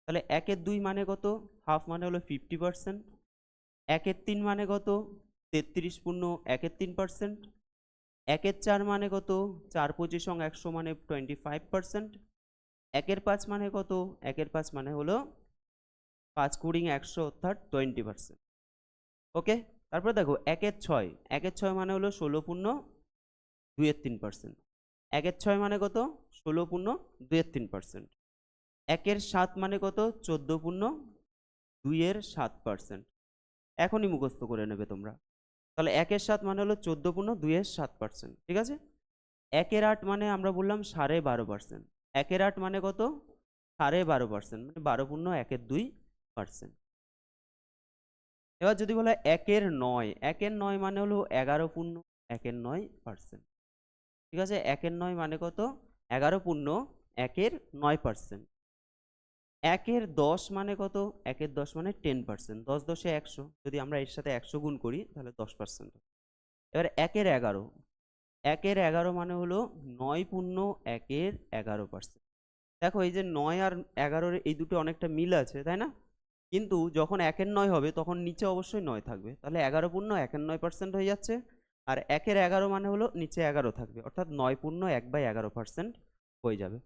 তাহলে 1/2 মানে কত, হাফ মানে হলো 50%। 1/3 মানে কত, 33.1/3%। 1/4 মানে কত, 4×25 = 100 মানে 25%। 1/5 মানে কত, 1/5 মানে হলো 5×100 অর্থাৎ 20%। ওকে, তারপরে দেখো 1/6, 1/6 মানে হলো 16.2/3%। 1/6 মানে কত, 16.2/3%। 1/7 মানে কত, 14.2/7%। এখনই মুখস্থ করে নেবে তোমরা। তাহলে 1/7 মানে হলো 14.2/7%, ঠিক আছে। 1/8 মানে আমরা বললাম 12.5%। 1/8 মানে কত, 12.5%, মানে 12.1/2%। এবার যদি বলা হয় 1/9, 1/9 মানে হলো 11.1/9%, ঠিক আছে। 1/9 মানে কত, 11.1/9%। 1/10 মানে কত, 1/10 মানে 10%। 10 10 এ 100, যদি আমরা এর সাথে 100 গুণ করি তাহলে 10%। এবার 1/11, 1/11 মানে হলো 9.1/11%। দেখো এই যে 9 আর 11 এই দুটো অনেকটা মিল আছে, তাই না? কিন্তু যখন 1/9 হবে তখন নিচে অবশ্যই 9 থাকবে, তাহলে 11.1/9% হয়ে যাচ্ছে। আর 1/11 মানে হলো নিচে 11 থাকবে, অর্থাৎ 9.1/11% হয়ে যাবে।